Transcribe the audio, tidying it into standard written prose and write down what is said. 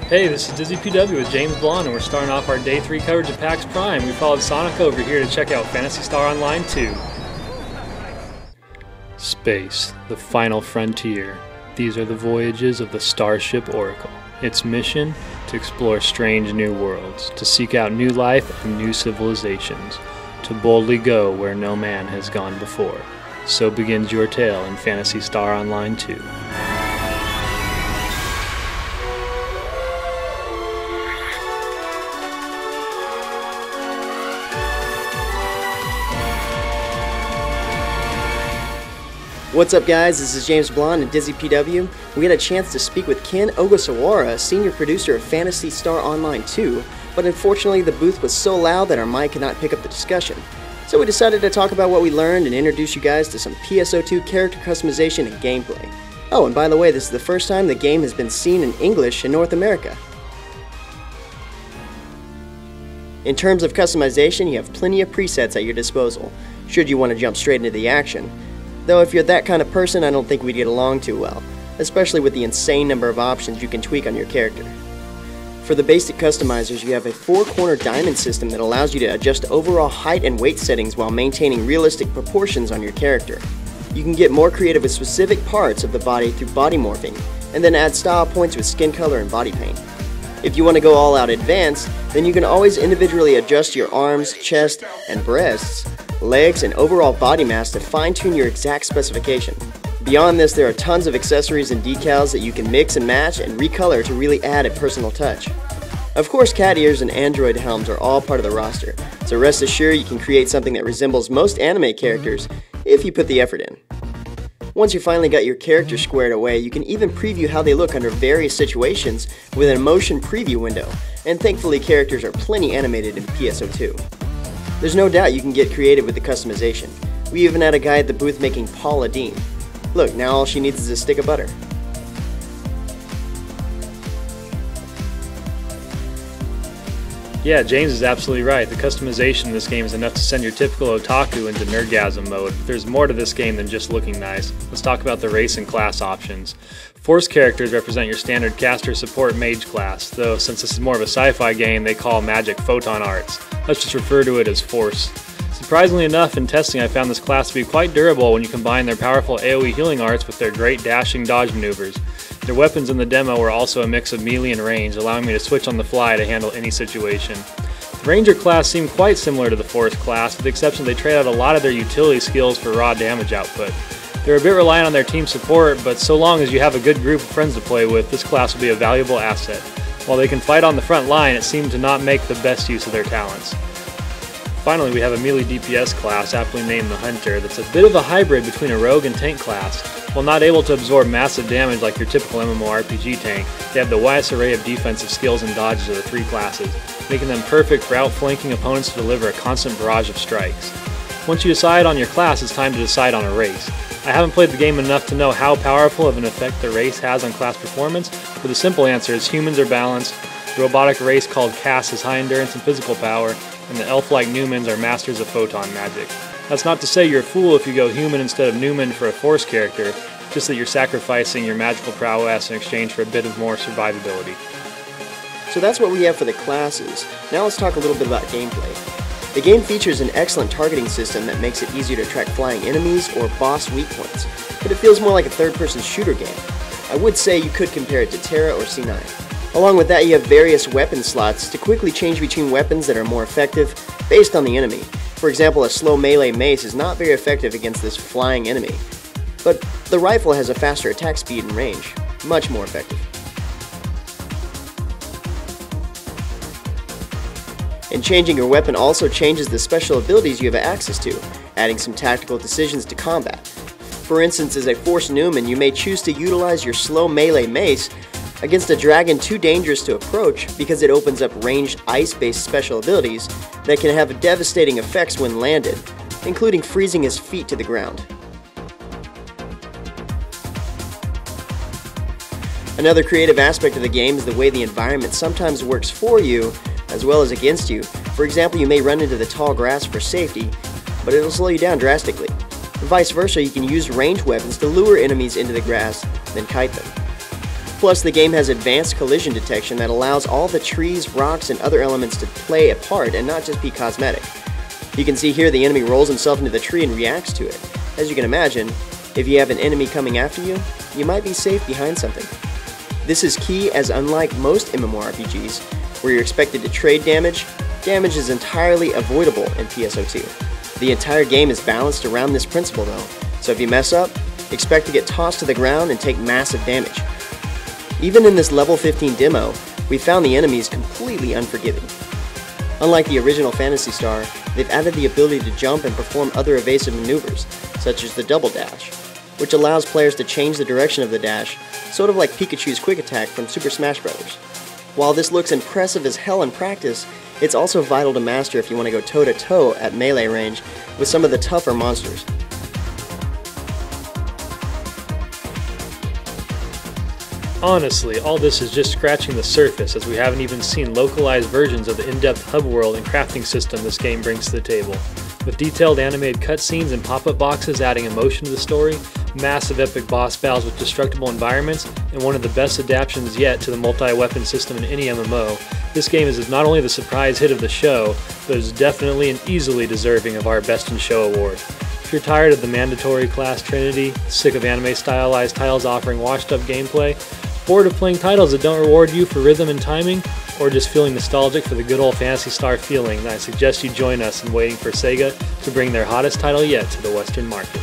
Hey, this is Dizzy PW with James Blonde, and we're starting off our Day 3 coverage of PAX Prime. We followed Sonic over here to check out Phantasy Star Online 2. Space, the final frontier. These are the voyages of the Starship Oracle. Its mission? To explore strange new worlds, to seek out new life and new civilizations, to boldly go where no man has gone before. So begins your tale in Phantasy Star Online 2. What's up guys, this is James Blonde and Dizzy PW. We had a chance to speak with Ken Ogasawara, senior producer of Phantasy Star Online 2, but unfortunately the booth was so loud that our mic could not pick up the discussion. So we decided to talk about what we learned and introduce you guys to some PSO2 character customization and gameplay. Oh, and by the way, this is the first time the game has been seen in English in North America. In terms of customization, you have plenty of presets at your disposal, should you want to jump straight into the action. Though if you're that kind of person, I don't think we'd get along too well, especially with the insane number of options you can tweak on your character. For the basic customizers, you have a 4-corner diamond system that allows you to adjust overall height and weight settings while maintaining realistic proportions on your character. You can get more creative with specific parts of the body through body morphing, and then add style points with skin color and body paint. If you want to go all out advanced, then you can always individually adjust your arms, chest, and breasts, legs, and overall body mass to fine-tune your exact specification. Beyond this, there are tons of accessories and decals that you can mix and match and recolor to really add a personal touch. Of course, cat ears and android helms are all part of the roster, so rest assured you can create something that resembles most anime characters if you put the effort in. Once you finally got your character squared away, you can even preview how they look under various situations with an motion preview window, and thankfully characters are plenty animated in PSO2. There's no doubt you can get creative with the customization. We even had a guy at the booth making Paula Deen. Look, now all she needs is a stick of butter. Yeah, James is absolutely right. The customization in this game is enough to send your typical otaku into nerdgasm mode. But there's more to this game than just looking nice. Let's talk about the race and class options. Force characters represent your standard caster support mage class, though since this is more of a sci-fi game, they call magic photon arts. Let's just refer to it as Force. Surprisingly enough, in testing I found this class to be quite durable when you combine their powerful AoE healing arts with their great dashing dodge maneuvers. Their weapons in the demo were also a mix of melee and range, allowing me to switch on the fly to handle any situation. The Ranger class seemed quite similar to the Force class, with the exception they trade out a lot of their utility skills for raw damage output. They're a bit reliant on their team support, but so long as you have a good group of friends to play with, this class will be a valuable asset. While they can fight on the front line, it seemed to not make the best use of their talents. Finally, we have a melee DPS class, aptly named the Hunter, that's a bit of a hybrid between a rogue and tank class. While not able to absorb massive damage like your typical MMORPG tank, they have the widest array of defensive skills and dodges of the 3 classes, making them perfect for outflanking opponents to deliver a constant barrage of strikes. Once you decide on your class, it's time to decide on a race. I haven't played the game enough to know how powerful of an effect the race has on class performance, but the simple answer is humans are balanced, the robotic race called Cass has high endurance and physical power, and the elf-like Newmans are masters of photon magic. That's not to say you're a fool if you go human instead of Newman for a Force character, just that you're sacrificing your magical prowess in exchange for a bit of more survivability. So that's what we have for the classes. Now let's talk a little bit about gameplay. The game features an excellent targeting system that makes it easier to track flying enemies or boss weak points, but it feels more like a third-person shooter game. I would say you could compare it to Terra or C9. Along with that, you have various weapon slots to quickly change between weapons that are more effective based on the enemy. For example, a slow melee mace is not very effective against this flying enemy, but the rifle has a faster attack speed and range, much more effective. And changing your weapon also changes the special abilities you have access to, adding some tactical decisions to combat. For instance, as a Force Newman, you may choose to utilize your slow melee mace against a dragon too dangerous to approach because it opens up ranged ice-based special abilities that can have devastating effects when landed, including freezing his feet to the ground. Another creative aspect of the game is the way the environment sometimes works for you as well as against you. For example, you may run into the tall grass for safety, but it'll slow you down drastically. Vice versa, you can use ranged weapons to lure enemies into the grass, then kite them. Plus, the game has advanced collision detection that allows all the trees, rocks, and other elements to play a part and not just be cosmetic. You can see here the enemy rolls himself into the tree and reacts to it. As you can imagine, if you have an enemy coming after you, you might be safe behind something. This is key, as unlike most MMORPGs, where you're expected to trade damage, damage is entirely avoidable in PSO2. The entire game is balanced around this principle though, so if you mess up, expect to get tossed to the ground and take massive damage. Even in this level 15 demo, we found the enemies completely unforgiving. Unlike the original Phantasy Star, they've added the ability to jump and perform other evasive maneuvers, such as the double dash, which allows players to change the direction of the dash, sort of like Pikachu's quick attack from Super Smash Bros. While this looks impressive as hell in practice, it's also vital to master if you want to go toe-to-toe at melee range with some of the tougher monsters. Honestly, all this is just scratching the surface, as we haven't even seen localized versions of the in-depth hub world and crafting system this game brings to the table. With detailed animated cutscenes and pop-up boxes adding emotion to the story, massive epic boss battles with destructible environments, and one of the best adaptations yet to the multi-weapon system in any MMO, this game is not only the surprise hit of the show, but is definitely and easily deserving of our Best in Show award. If you're tired of the mandatory class trinity, sick of anime-stylized titles offering washed-up gameplay, bored of playing titles that don't reward you for rhythm and timing, or just feeling nostalgic for the good old Phantasy Star feeling, then I suggest you join us in waiting for Sega to bring their hottest title yet to the Western market.